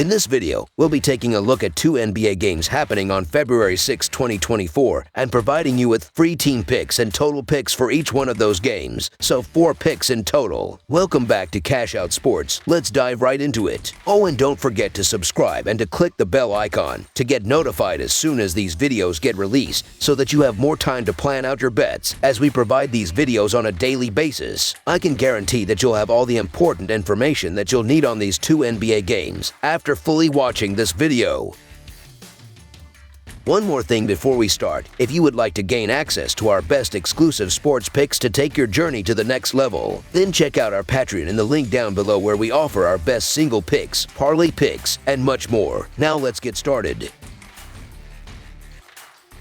In this video, we'll be taking a look at 2 NBA games happening on February 6, 2024, and providing you with free team picks and total picks for each one of those games, so 4 picks in total. Welcome back to Cash Out Sports. Let's dive right into it. Oh, and don't forget to subscribe and to click the bell icon to get notified as soon as these videos get released, so that you have more time to plan out your bets as we provide these videos on a daily basis. I can guarantee that you'll have all the important information that you'll need on these 2 NBA games after fully watching this video. One more thing before we start, if you would like to gain access to our best exclusive sports picks to take your journey to the next level, then check out our Patreon in the link down below, where we offer our best single picks, parlay picks, and much more. Now let's get started.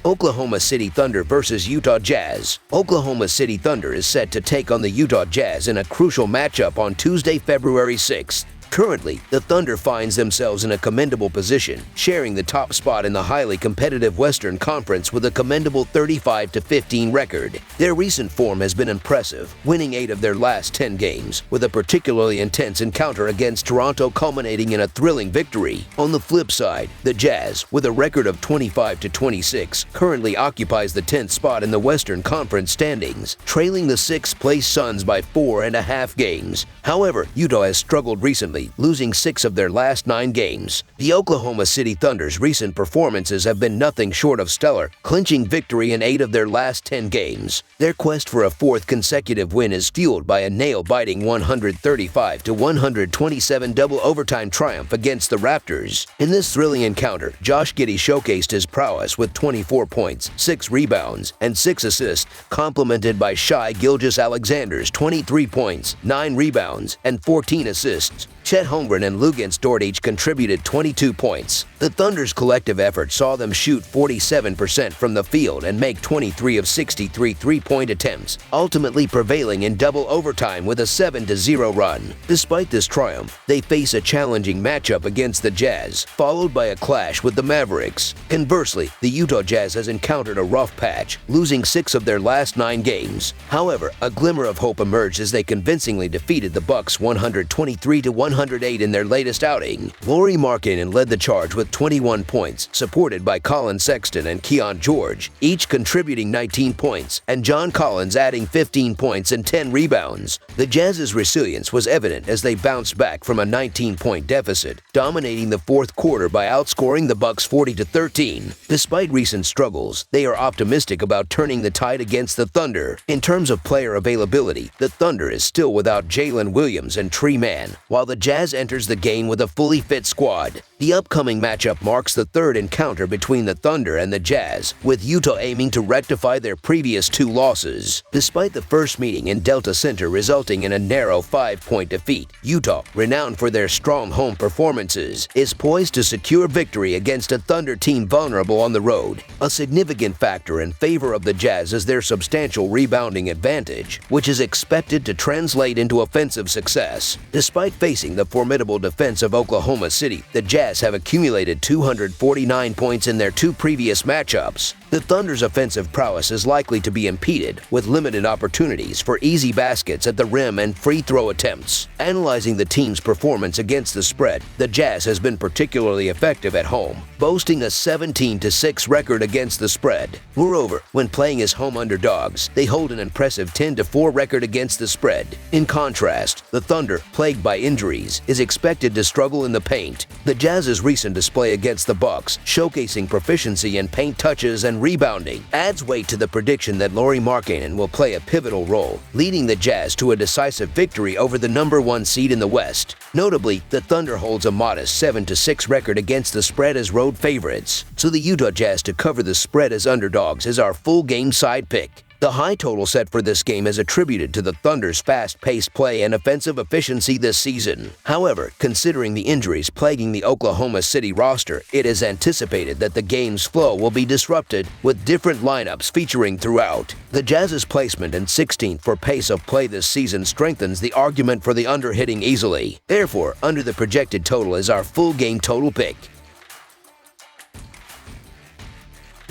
Oklahoma City Thunder versus Utah Jazz. Oklahoma City Thunder is set to take on the Utah Jazz in a crucial matchup on Tuesday, February 6th. Currently, the Thunder finds themselves in a commendable position, sharing the top spot in the highly competitive Western Conference with a commendable 35-15 record. Their recent form has been impressive, winning 8 of their last 10 games, with a particularly intense encounter against Toronto culminating in a thrilling victory. On the flip side, the Jazz, with a record of 25-26, currently occupies the 10th spot in the Western Conference standings, trailing the 6th-place Suns by 4.5 games. However, Utah has struggled recently, losing 6 of their last 9 games. The Oklahoma City Thunder's recent performances have been nothing short of stellar, clinching victory in 8 of their last 10 games. Their quest for a 4th consecutive win is fueled by a nail-biting 135-127 double overtime triumph against the Raptors. In this thrilling encounter, Josh Giddey showcased his prowess with 24 points, 6 rebounds, and 6 assists, complemented by Shai Gilgeous-Alexander's 23 points, 9 rebounds, and 14 assists. Chet Holmgren and Luguentz Dort each contributed 22 points. The Thunder's collective effort saw them shoot 47% from the field and make 23 of 63 three-point attempts, ultimately prevailing in double overtime with a 7-0 run. Despite this triumph, they face a challenging matchup against the Jazz, followed by a clash with the Mavericks. Conversely, the Utah Jazz has encountered a rough patch, losing 6 of their last 9 games. However, a glimmer of hope emerged as they convincingly defeated the Bucks 123-108 in their latest outing. Lauri Markkanen led the charge with 21 points, supported by Colin Sexton and Keon George, each contributing 19 points, and John Collins adding 15 points and 10 rebounds. The Jazz's resilience was evident as they bounced back from a 19-point deficit, dominating the 4th quarter by outscoring the Bucks 40-13. Despite recent struggles, they are optimistic about turning the tide against the Thunder. In terms of player availability, the Thunder is still without Jalen Williams and Tree Mann, while the Jazz enters the game with a fully fit squad. The upcoming matchup marks the 3rd encounter between the Thunder and the Jazz, with Utah aiming to rectify their previous 2 losses. Despite the first meeting in Delta Center resulting in a narrow 5-point defeat, Utah, renowned for their strong home performances, is poised to secure victory against a Thunder team vulnerable on the road. A significant factor in favor of the Jazz is their substantial rebounding advantage, which is expected to translate into offensive success. Despite facing the formidable defense of Oklahoma City, the Jazz have accumulated 249 points in their 2 previous matchups. The Thunder's offensive prowess is likely to be impeded, with limited opportunities for easy baskets at the rim and free throw attempts. Analyzing the team's performance against the spread, the Jazz has been particularly effective at home, boasting a 17-6 record against the spread. Moreover, when playing as home underdogs, they hold an impressive 10-4 record against the spread. In contrast, the Thunder, plagued by injuries, is expected to struggle in the paint. The Jazz's recent display against the Bucks, showcasing proficiency in paint touches and rebounding, adds weight to the prediction that Lauri Markkanen will play a pivotal role, leading the Jazz to a decisive victory over the number 1 seed in the West. Notably, the Thunder holds a modest 7-6 record against the spread as road favorites, so the Utah Jazz to cover the spread as underdogs is our full game side pick. The high total set for this game is attributed to the Thunder's fast-paced play and offensive efficiency this season. However, considering the injuries plaguing the Oklahoma City roster, it is anticipated that the game's flow will be disrupted, with different lineups featuring throughout. The Jazz's placement in 16th for pace of play this season strengthens the argument for the under hitting easily. Therefore, under the projected total is our full game total pick.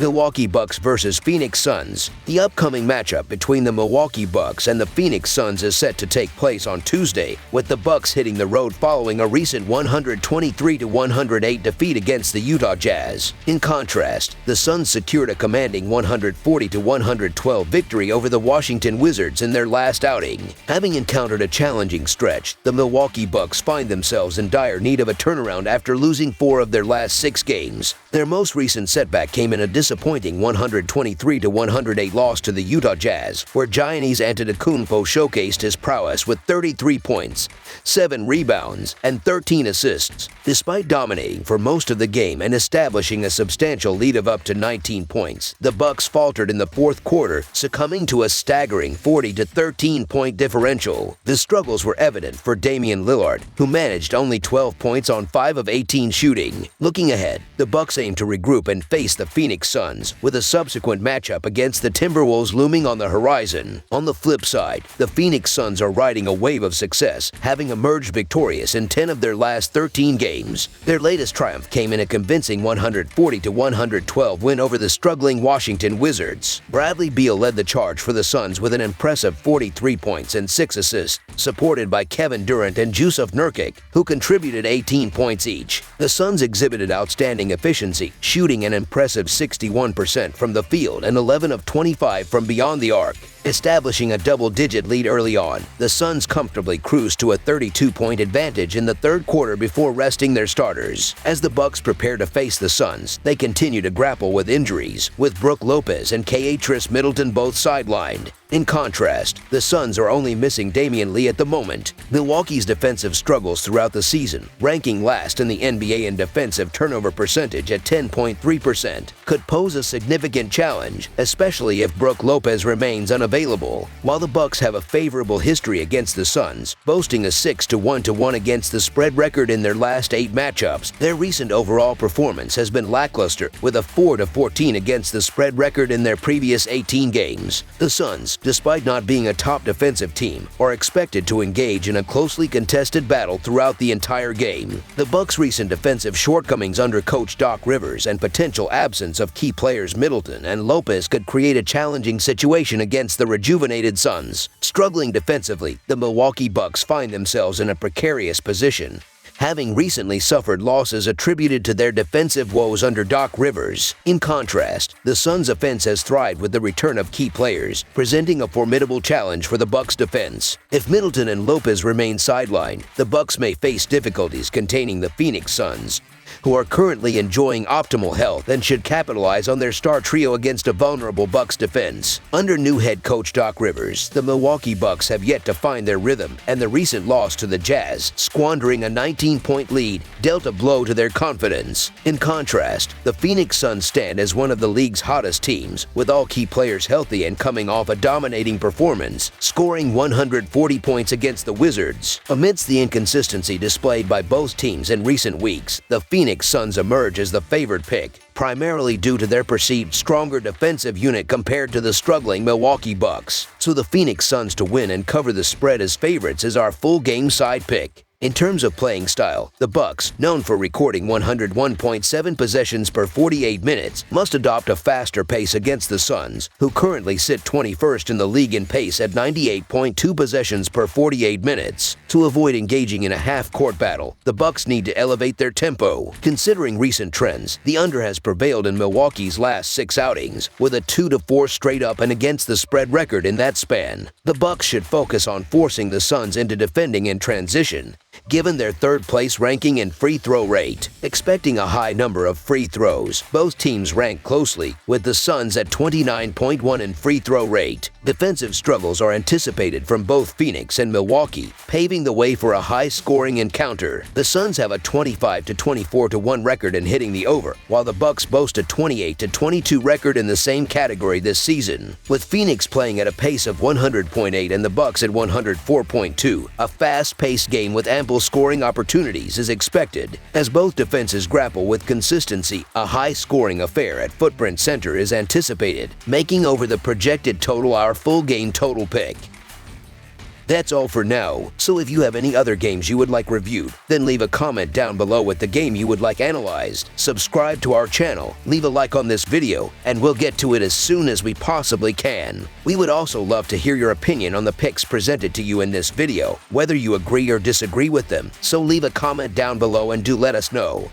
Milwaukee Bucks versus Phoenix Suns. The upcoming matchup between the Milwaukee Bucks and the Phoenix Suns is set to take place on Tuesday, with the Bucks hitting the road following a recent 123-108 defeat against the Utah Jazz. In contrast, the Suns secured a commanding 140-112 victory over the Washington Wizards in their last outing. Having encountered a challenging stretch, the Milwaukee Bucks find themselves in dire need of a turnaround after losing 4 of their last 6 games. Their most recent setback came in a disappointing 123-108 loss to the Utah Jazz, where Giannis Antetokounmpo showcased his prowess with 33 points, 7 rebounds, and 13 assists. Despite dominating for most of the game and establishing a substantial lead of up to 19 points, the Bucks faltered in the fourth quarter, succumbing to a staggering 40-13-point differential. The struggles were evident for Damian Lillard, who managed only 12 points on 5 of 18 shooting. Looking ahead, the Bucks aim to regroup and face the Phoenix Suns, with a subsequent matchup against the Timberwolves looming on the horizon. On the flip side, the Phoenix Suns are riding a wave of success, having emerged victorious in 10 of their last 13 games. Their latest triumph came in a convincing 140-112 win over the struggling Washington Wizards. Bradley Beal led the charge for the Suns with an impressive 43 points and 6 assists, supported by Kevin Durant and Jusuf Nurkic, who contributed 18 points each. The Suns exhibited outstanding efficiency, shooting an impressive 61% from the field and 11 of 25 from beyond the arc. Establishing a double-digit lead early on, the Suns comfortably cruised to a 32-point advantage in the third quarter before resting their starters. As the Bucks prepare to face the Suns, they continue to grapple with injuries, with Brook Lopez and Khris Middleton both sidelined. In contrast, the Suns are only missing Damian Lee at the moment. Milwaukee's defensive struggles throughout the season, ranking last in the NBA in defensive turnover percentage at 10.3%, could pose a significant challenge, especially if Brook Lopez remains unavailable. While the Bucks have a favorable history against the Suns, boasting a 6-1-1 against the spread record in their last 8 matchups, their recent overall performance has been lackluster, with a 4-14 against the spread record in their previous 18 games. The Suns, despite not being a top defensive team, are expected to engage in a closely contested battle throughout the entire game. The Bucks' recent defensive shortcomings under coach Doc Rivers and potential absence of key players Middleton and Lopez could create a challenging situation against the rejuvenated Suns. Struggling defensively, the Milwaukee Bucks find themselves in a precarious position, having recently suffered losses attributed to their defensive woes under Doc Rivers. In contrast, the Suns' offense has thrived with the return of key players, presenting a formidable challenge for the Bucks' defense. If Middleton and Lopez remain sidelined, the Bucks may face difficulties containing the Phoenix Suns, who are currently enjoying optimal health and should capitalize on their star trio against a vulnerable Bucks defense. Under new head coach Doc Rivers, the Milwaukee Bucks have yet to find their rhythm, and the recent loss to the Jazz, squandering a 19-point lead, dealt a blow to their confidence. In contrast, the Phoenix Suns stand as one of the league's hottest teams, with all key players healthy and coming off a dominating performance, scoring 140 points against the Wizards. Amidst the inconsistency displayed by both teams in recent weeks, the Phoenix Suns emerge as the favored pick, primarily due to their perceived stronger defensive unit compared to the struggling Milwaukee Bucks. So the Phoenix Suns to win and cover the spread as favorites is our full game side pick. In terms of playing style, the Bucks, known for recording 101.7 possessions per 48 minutes, must adopt a faster pace against the Suns, who currently sit 21st in the league in pace at 98.2 possessions per 48 minutes. To avoid engaging in a half-court battle, the Bucks need to elevate their tempo. Considering recent trends, the under has prevailed in Milwaukee's last 6 outings, with a 2-4 straight up and against the spread record in that span. The Bucks should focus on forcing the Suns into defending in transition, given their third-place ranking in free throw rate. Expecting a high number of free throws, both teams rank closely, with the Suns at 29.1 in free throw rate. Defensive struggles are anticipated from both Phoenix and Milwaukee, paving the way for a high-scoring encounter. The Suns have a 25-24-1 record in hitting the over, while the Bucks boast a 28-22 record in the same category this season. With Phoenix playing at a pace of 100.8 and the Bucks at 104.2, a fast-paced game with ample scoring opportunities is expected. As both defenses grapple with consistency, a high-scoring affair at Footprint Center is anticipated, making over the projected total our full game total pick. That's all for now, so if you have any other games you would like reviewed, then leave a comment down below with the game you would like analyzed. Subscribe to our channel, leave a like on this video, and we'll get to it as soon as we possibly can. We would also love to hear your opinion on the picks presented to you in this video, whether you agree or disagree with them, so leave a comment down below and do let us know.